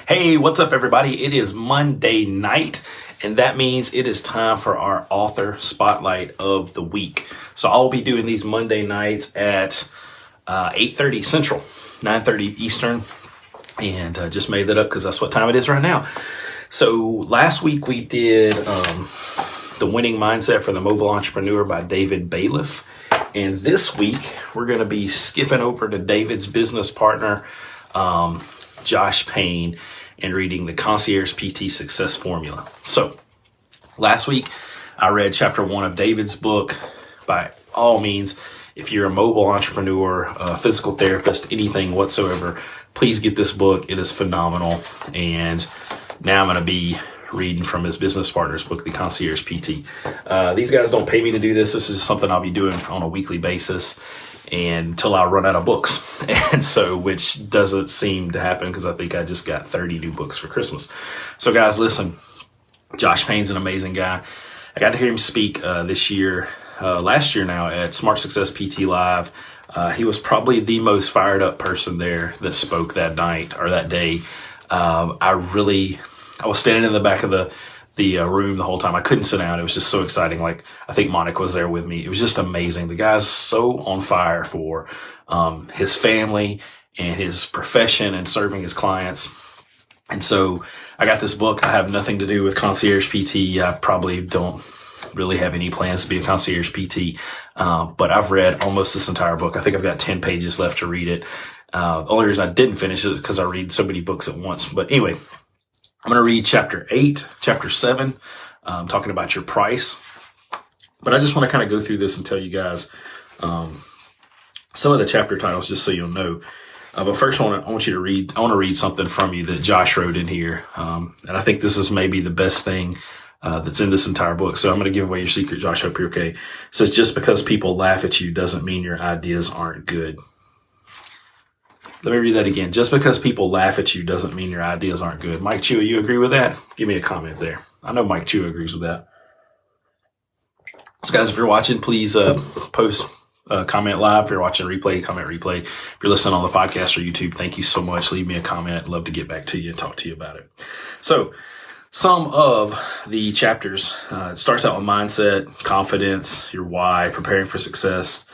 Hey, what's up, everybody? It is Monday night, and that means it is time for our author spotlight of the week. So I'll be doing these Monday nights at 8:30 Central, 9:30 Eastern, and just made that up because that's what time it is right now. So last week we did The Winning Mindset for the Mobile Entrepreneur by David Bailiff, and this week we're going to be skipping over to David's business partner, Josh Payne, and reading the Concierge PT Success Formula. So last week I read chapter 1 of David's book. By all means, if you're a mobile entrepreneur, a physical therapist, anything whatsoever, please get this book. It is phenomenal. And now I'm going to be reading from his business partner's book, the Concierge PT. These guys don't pay me to do this. This is something I'll be doing on a weekly basis until I run out of books. And so, which doesn't seem to happen because I think I just got 30 new books for Christmas. So guys, listen, Josh Payne's an amazing guy. I got to hear him speak last year now at Smart Success PT Live. He was probably the most fired up person there that spoke that night or that day. I was standing in the back of the room the whole time. I couldn't sit down. It was just so exciting. Like, I think Monica was there with me. It was just amazing. The guy's so on fire for his family and his profession and serving his clients. And so I got this book. I have nothing to do with Concierge PT. I probably don't really have any plans to be a Concierge PT. But I've read almost this entire book. I think I've got 10 pages left to read it. The only reason I didn't finish it is because I read so many books at once. But anyway, I'm going to read chapter 8, chapter 7, talking about your price. But I just want to kind of go through this and tell you guys some of the chapter titles just so you'll know. But first, I want to read something from you that Josh wrote in here. And I think this is maybe the best thing that's in this entire book. So I'm going to give away your secret, Josh. Hope you're okay. It says, just because people laugh at you doesn't mean your ideas aren't good. Let me read that again. Just because people laugh at you doesn't mean your ideas aren't good. Mike Chua, you agree with that? Give me a comment there. I know Mike Chua agrees with that. So guys, if you're watching, please post, comment live. If you're watching replay, comment replay. If you're listening on the podcast or YouTube, thank you so much. Leave me a comment. Love to get back to you and talk to you about it. So some of the chapters, it starts out with mindset, confidence, your why, preparing for success,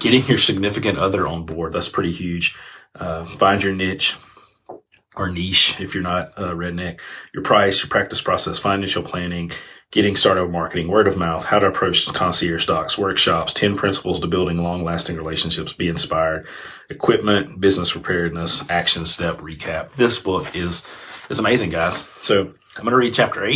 getting your significant other on board. That's pretty huge. Find your niche or niche if you're not a redneck, your price, your practice process, financial planning, getting started with marketing, word of mouth, how to approach concierge docs, workshops, 10 principles to building long-lasting relationships, be inspired, equipment, business preparedness, action step, recap. This book is amazing, guys. So I'm going to read chapter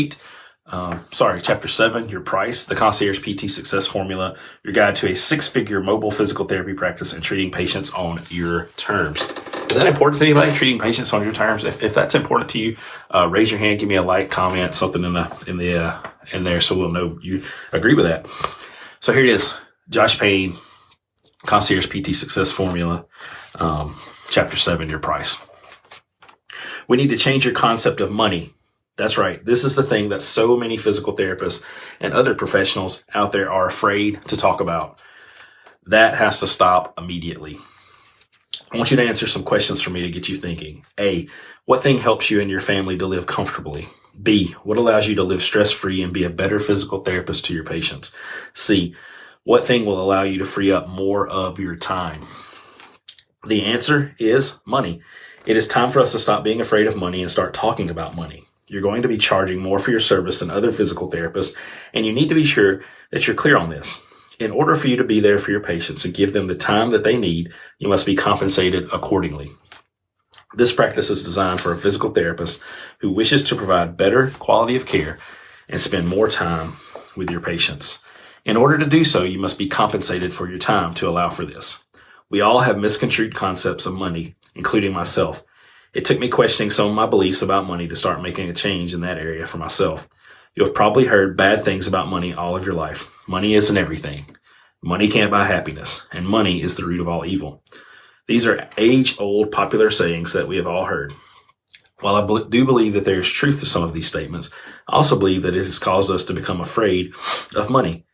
7, your price, the Concierge PT Success Formula, your guide to a 6-figure mobile physical therapy practice and treating patients on your terms. Is that important to anybody, treating patients on your terms? If that's important to you, raise your hand, give me a like, comment, something in there so we'll know you agree with that. So here it is, Josh Payne, Concierge PT Success Formula, chapter 7, your price. We need to change your concept of money. That's right. This is the thing that so many physical therapists and other professionals out there are afraid to talk about. That has to stop immediately. I want you to answer some questions for me to get you thinking. A, what thing helps you and your family to live comfortably? B, what allows you to live stress-free and be a better physical therapist to your patients? C, what thing will allow you to free up more of your time? The answer is money. It is time for us to stop being afraid of money and start talking about money. You're going to be charging more for your service than other physical therapists, and you need to be sure that you're clear on this. In order for you to be there for your patients and give them the time that they need, you must be compensated accordingly. This practice is designed for a physical therapist who wishes to provide better quality of care and spend more time with your patients. In order to do so, you must be compensated for your time to allow for this. We all have misconstrued concepts of money, including myself. It took me questioning some of my beliefs about money to start making a change in that area for myself. You have probably heard bad things about money all of your life. Money isn't everything. Money can't buy happiness, and money is the root of all evil. These are age-old popular sayings that we have all heard. While I do believe that there is truth to some of these statements, I also believe that it has caused us to become afraid of money.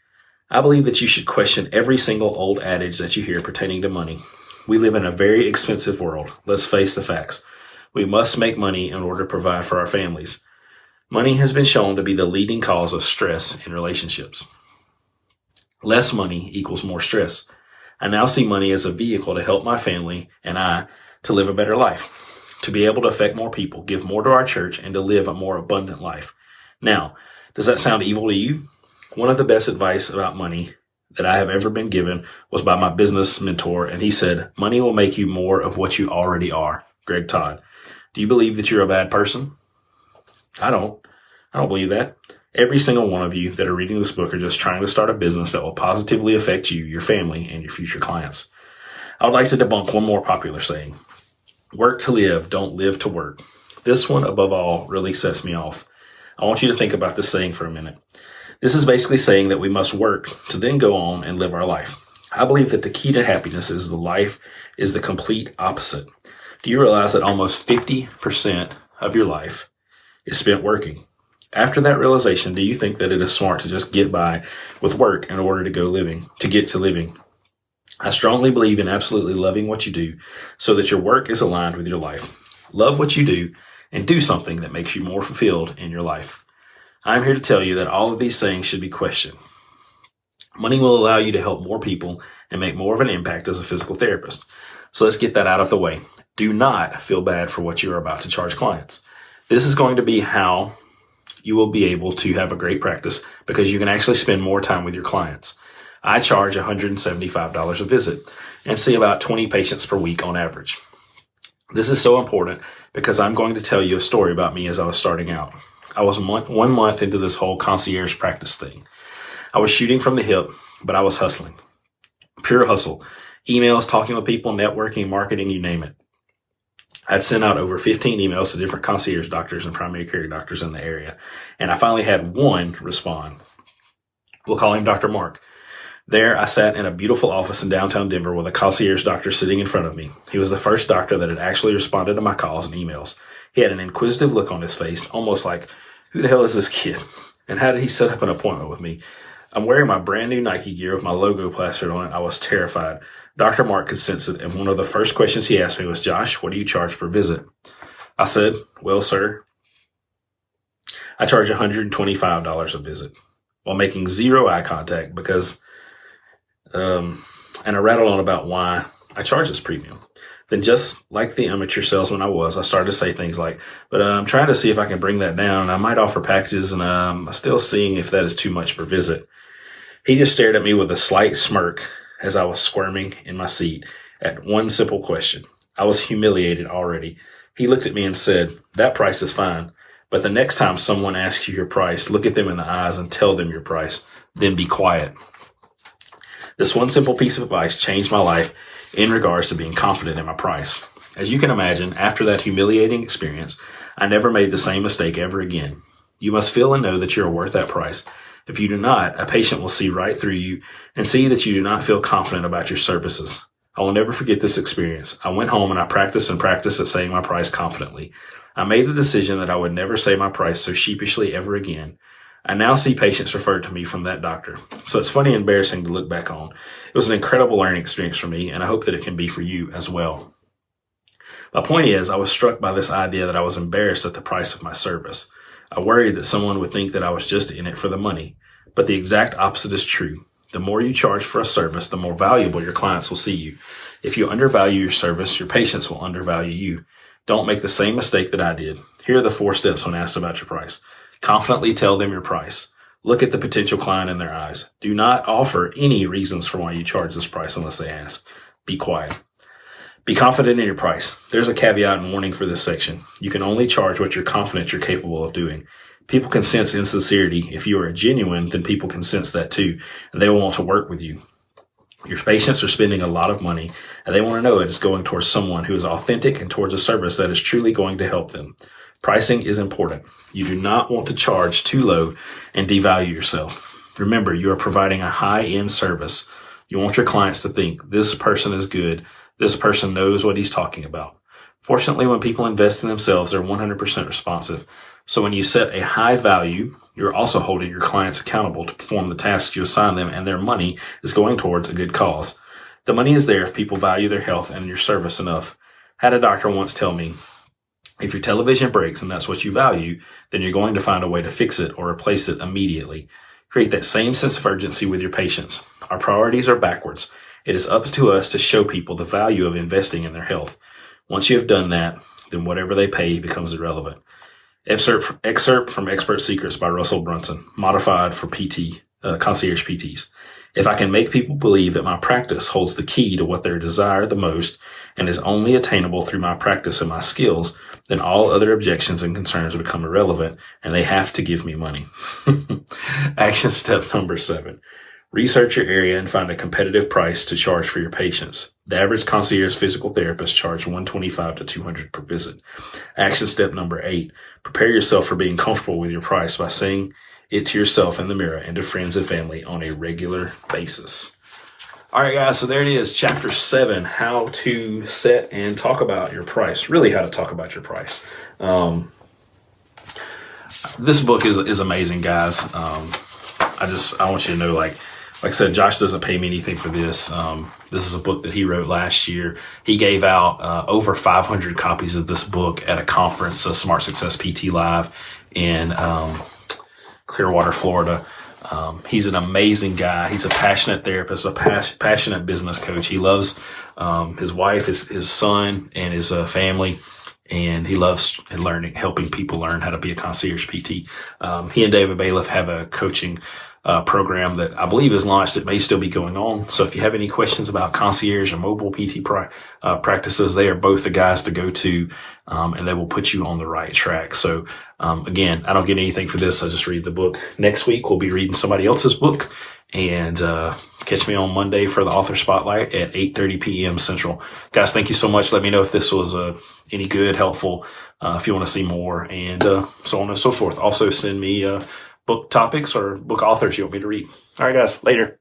I believe that you should question every single old adage that you hear pertaining to money. We live in a very expensive world. Let's face the facts. We must make money in order to provide for our families. Money has been shown to be the leading cause of stress in relationships. Less money equals more stress. I now see money as a vehicle to help my family and I to live a better life, to be able to affect more people, give more to our church, and to live a more abundant life. Now, does that sound evil to you? One of the best advice about money that I have ever been given was by my business mentor, and he said, money will make you more of what you already are. Greg Todd. Do you believe that you're a bad person? I don't believe that. Every single one of you that are reading this book are just trying to start a business that will positively affect you, your family, and your future clients. I would like to debunk one more popular saying. Work to live, don't live to work. This one, above all, really sets me off. I want you to think about this saying for a minute. This is basically saying that we must work to then go on and live our life. I believe that the key to happiness is the complete opposite. Do you realize that almost 50% of your life is spent working? After that realization, do you think that it is smart to just get by with work in order to get to living? I strongly believe in absolutely loving what you do so that your work is aligned with your life. Love what you do and do something that makes you more fulfilled in your life. I'm here to tell you that all of these things should be questioned. Money will allow you to help more people and make more of an impact as a physical therapist. So let's get that out of the way. Do not feel bad for what you are about to charge clients. This is going to be how you will be able to have a great practice because you can actually spend more time with your clients. I charge $175 a visit and see about 20 patients per week on average. This is so important because I'm going to tell you a story about me as I was starting out. I was 1 month into this whole concierge practice thing. I was shooting from the hip, but I was hustling. Pure hustle. Emails, talking with people, networking, marketing, you name it. I'd sent out over 15 emails to different concierge doctors and primary care doctors in the area, and I finally had one respond. We'll call him Dr. Mark. There, I sat in a beautiful office in downtown Denver with a concierge doctor sitting in front of me. He was the first doctor that had actually responded to my calls and emails. He had an inquisitive look on his face, almost like, who the hell is this kid? And how did he set up an appointment with me? I'm wearing my brand new Nike gear with my logo plastered on it. I was terrified. Dr. Mark could sense it, and one of the first questions he asked me was, Josh, what do you charge per visit? I said, well, sir, I charge $125 a visit while making zero eye contact because, and I rattled on about why I charge this premium. Then just like the amateur salesman I was, I started to say things like, but I'm trying to see if I can bring that down. I might offer packages, and I'm still seeing if that is too much per visit. He just stared at me with a slight smirk as I was squirming in my seat at one simple question. I was humiliated already. He looked at me and said, that price is fine, but the next time someone asks you your price, look at them in the eyes and tell them your price, then be quiet. This one simple piece of advice changed my life in regards to being confident in my price. As you can imagine, after that humiliating experience, I never made the same mistake ever again. You must feel and know that you are worth that price. If you do not, a patient will see right through you and see that you do not feel confident about your services. I will never forget this experience. I went home and I practiced at saying my price confidently. I made the decision that I would never say my price so sheepishly ever again. I now see patients referred to me from that doctor. So it's funny and embarrassing to look back on. It was an incredible learning experience for me, and I hope that it can be for you as well. My point is, I was struck by this idea that I was embarrassed at the price of my service. I worried that someone would think that I was just in it for the money. But the exact opposite is true. The more you charge for a service, the more valuable your clients will see you. If you undervalue your service, your patients will undervalue you. Don't make the same mistake that I did. Here are the 4 steps when asked about your price. Confidently tell them your price. Look at the potential client in their eyes. Do not offer any reasons for why you charge this price unless they ask. Be quiet. Be confident in your price. There's a caveat and warning for this section. You can only charge what you're confident you're capable of doing. People can sense insincerity. If you are genuine, then people can sense that too, and they will want to work with you. Your patients are spending a lot of money, and they want to know it is going towards someone who is authentic and towards a service that is truly going to help them. Pricing is important. You do not want to charge too low and devalue yourself. Remember, you are providing a high-end service. You want your clients to think, this person is good. This person knows what he's talking about. Fortunately, when people invest in themselves, they're 100% responsive. So when you set a high value, you're also holding your clients accountable to perform the tasks you assign them, and their money is going towards a good cause. The money is there if people value their health and your service enough. I had a doctor once tell me, If your television breaks and that's what you value, then you're going to find a way to fix it or replace it immediately. Create that same sense of urgency with your patients. Our priorities are backwards. It is up to us to show people the value of investing in their health. Once you have done that, then whatever they pay becomes irrelevant. Excerpt from Expert Secrets by Russell Brunson, modified for concierge PTs. If I can make people believe that my practice holds the key to what they desire the most and is only attainable through my practice and my skills, then all other objections and concerns become irrelevant and they have to give me money. Action step number 7. Research your area and find a competitive price to charge for your patients. The average concierge physical therapist charge $125 to $200 per visit. Action step number 8. Prepare yourself for being comfortable with your price by saying it to yourself in the mirror and to friends and family on a regular basis. All right, guys, so there it is. Chapter 7, how to set and talk about your price. Really how to talk about your price. This book is amazing, guys. I want you to know, like I said, Josh doesn't pay me anything for this. This is a book that he wrote last year. He gave out over 500 copies of this book at a conference, Smart Success PT Live in Clearwater, Florida. He's an amazing guy. He's a passionate therapist, a passionate business coach. He loves his wife, his son, and his family. And he loves helping people learn how to be a concierge PT. He and David Bailiff have a coaching program that I believe is launched. It may still be going on. So if you have any questions about concierge or mobile PT practices, they are both the guys to go to, and they will put you on the right track. So again, I don't get anything for this. I just read the book. Next week, we'll be reading somebody else's book. And catch me on Monday for the author spotlight at 8:30 p.m. Central. Guys, thank you so much. Let me know if this was any good, helpful, if you want to see more, and so on and so forth. Also, send me book topics or book authors you want me to read. All right, guys, later.